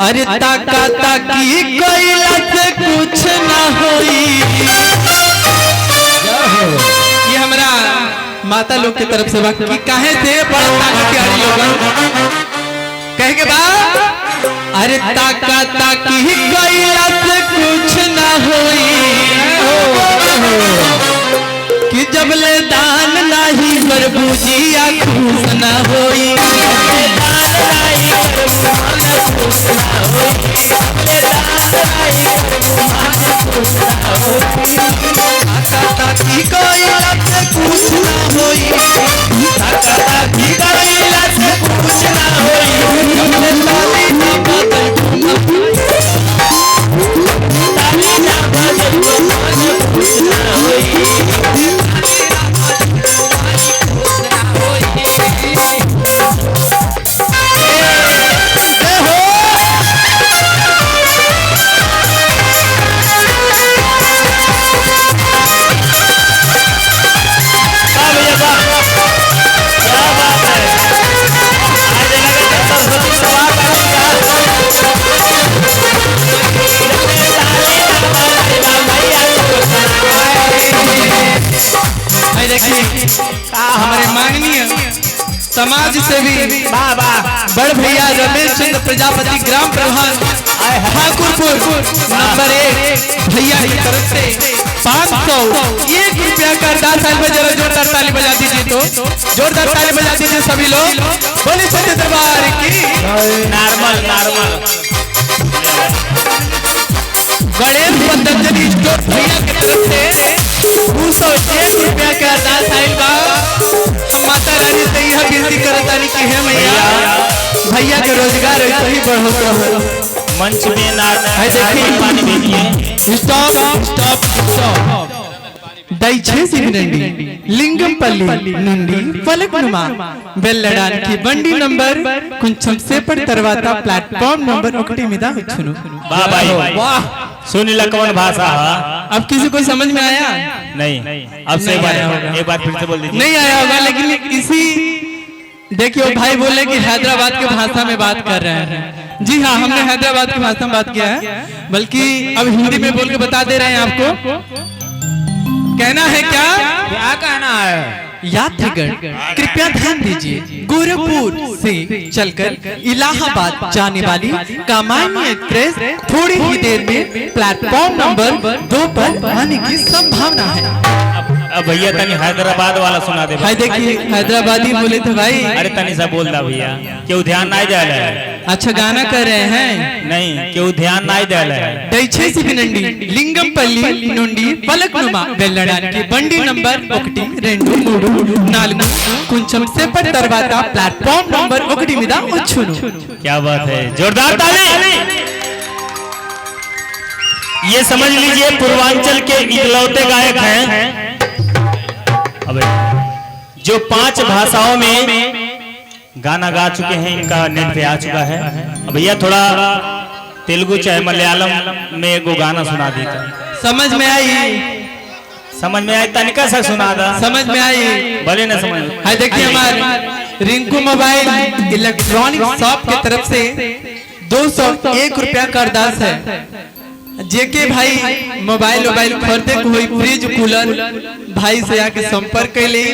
अरे ताका ताकी कोयला से कुछ ना होई। ये हमारा माता लोग की तरफ से बाकी काहे से बड़ा ताका प्यारी लोग कहे के बाद अरे ताका ताकी कोयला से कुछ ना होई कि जब ले दान नहीं बरबूजिया खुश ना होई। ताकी कोयला से कुछ ना होई, ताकी कोयला से कुछ ना होई, ताली ना बदल ताली ना बदल कुछ ना होई। हमारे माननीय समाज सेवी बड़ भैया रमेश चंद्र प्रजापति ग्राम प्रधान ठाकुरपुर नंबर 1 भैया की तरफ से 501 रुपया का अरदास साल में जरा जोरदार ताली बजा दीजिए। तो जोरदार ताली बजा दीजिए सभी लोग। बोले सच्चे दरबार की नॉर्मल गणेश पतंजलि स्टोर भैया की तरफ से 201 रुपया का अरदास आइल बा। हम माता रानी से यह विनती करतानी कि हे मैया भैया के रोजगार ऐसे ही बढ़त रहो। मंच में पानी भेजिए। स्टॉप दयచేసి వినండి లింగంపల్లి నుండి పలకనుమా బెల్లడానికి బండి నంబర్ కొంచెం సేపటి తర్వాత ప్లాట్‌ఫామ్ నంబర్ 1 మీద వచ్చును। वाह भाई वाह, सुनीला कौन भाषा? अब किसी को समझ में आया? नहीं, अब से एक बार फिर से बोल दीजिए। नहीं आया होगा, लेकिन इसी देखिए भाई बोले कि हैदराबाद के भाषा में बात कर रहे हैं। जी हाँ, हमने हैदराबाद की भाषा में बात किया है, बल्कि अब हिंदी में बोल के बता दे रहे हैं आपको। कहना है क्या कहना है? यात्रीगण कृपया ध्यान दीजिए, गोरखपुर से चलकर इलाहाबाद जाने वाली कामायनी एक्सप्रेस थोड़ी ही देर में प्लेटफॉर्म नंबर 2 पर आने की संभावना है। अब भैया तनी हैदराबाद वाला सुना दे भाई। देखिए हैदराबादी बोले थे भाई। अरे तनी सा बोल दा भैया, क्यों ध्यान नहीं दे रहा है? अच्छा गाना कर रहे हैं? नहीं, क्यों ध्यान नहीं दे रहा है? దయచేసి వినండి లింగంపల్లి నుండి పలకనుమా వెళ్ళడానికి బండి నంబర్ 1 2 3 4 కొంచెం సేపటి తర్వాత ప్లాట్‌ఫామ్ నంబర్ 1 మీద వచ్చును। क्या बात है, जोरदार ताली। ये समझ लीजिए पूर्वांचल के इकलौते गायक हैं अबे जो 5 भाषाओं में गाना गा चुके हैं। इनका नेट पे आ चुका है। अब भैया थोड़ा तेलुगु चाहे मलयालम में एगो गाना सुना दी था। समझ में आई? समझ में आई? तनिका सा सुना था। समझ में आई? भले ना समझ। हाय देखिए हमारे रिंकू मोबाइल इलेक्ट्रॉनिक शॉप की तरफ से 201 रुपया का अरदास है। जेके भाई मोबाइल खरीदे कोई फ्रिज कूलर भाई से आके संपर्क कर ले।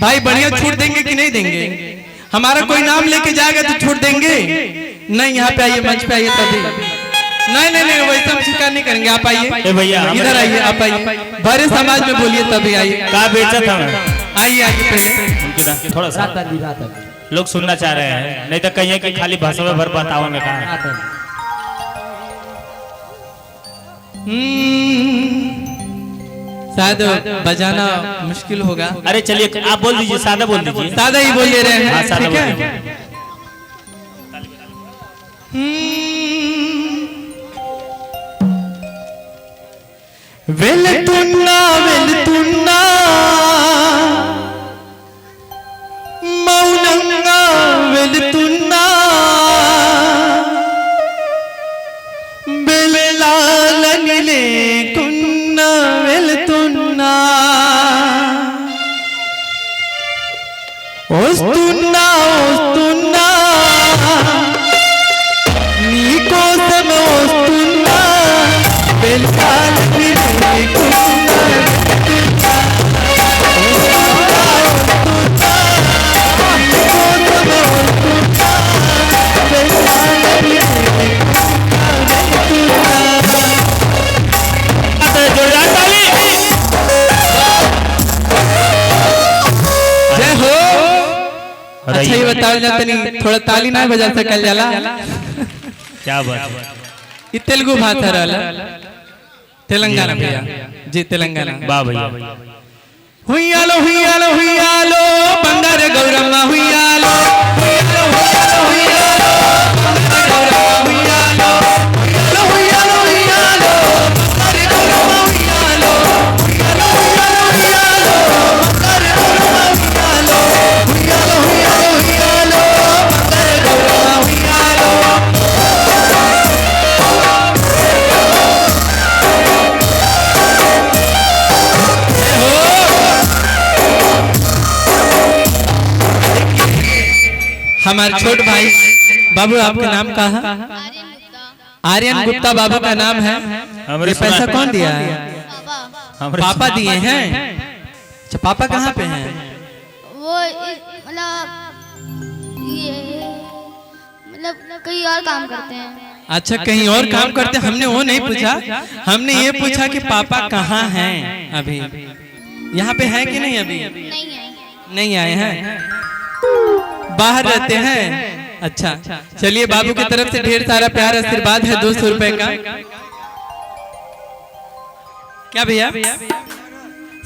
भाई बढ़िया छूट देंगे कि नहीं देंगे? हमारा कोई नाम लेके जाएगा तो छूट देंगे? नहीं, यहाँ पे आइए, मंच पे आइए तभी। नहीं वैसे हम शिकार नहीं करेंगे। आप आइए भैया, इधर आइए, आप आइए, बड़े समाज में बोलिए तभी आइए। कहाँ बेचा था? आइए पहले थोड़ा सा लोग सुनना चाह रहे हैं, नहीं तो कहिए कि खाली भाषा में भर बताओ में कहा। शायद बजाना मुश्किल होगा। अरे चलिए आप बोल दीजिए, सादा बोल दीजिए। सादा ही बोल रहे हैं। सादा ठीक है। వెళుతున్నా మౌనంగా వెళుతున్నా వెళ్ళాలని లేకున్నా వెళుతున్నా వస్తున్నా बताओ जा तनी थोड़ा ताली ना बजा सकल जाला। क्या बात। ये तेलुगु भाषा रहला, तेलंगाना भैया जी, तेलंगाना। वाह भैया। हुइयालो हुइयालो हुइयालो बंगारे गौरम्मा हुइयालो, हुइयालो हुइयालो हुइयालो बंगारे गौरम्मा हुइयालो, हुइयालो हुइयालो हुइयालो बंगारे गौरम्मा हुइयालो, हुइयालो हुइयालो हुइयालो बंगारे गौरम्मा हुइयालो, हुइयालो हुइयालो हुइयालो बंगारे गौरम्मा हुइयालो। हमारे छोट भाई बाबू, आपका नाम क्या है? आर्यन गुप्ता बाबू का नाम है। ये पैसा कौन दिया है? पापा दिए हैं। अच्छा, पापा कहाँ पे हैं? वो मतलब कहीं और काम करते हैं। अच्छा, कहीं और काम करते हैं। हमने वो नहीं पूछा, हमने ये पूछा कि पापा कहाँ हैं अभी, यहाँ पे हैं कि नहीं? अभी नहीं है। नहीं आए हैं, बाहर रहते हैं। अच्छा, चलिए बाबू की तरफ से ढेर सारा प्यार आशीर्वाद है 200 रुपए का। क्या भैया?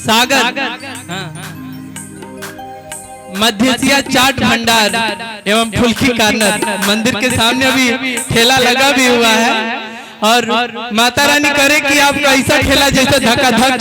सागर मध्य एशिया चाट भंडार एवं फुल्की कार्नर मंदिर के सामने अभी ठेला लगा भी हुआ है, और माता रानी करे कि आपका ऐसा ठेला जैसे धक्का धक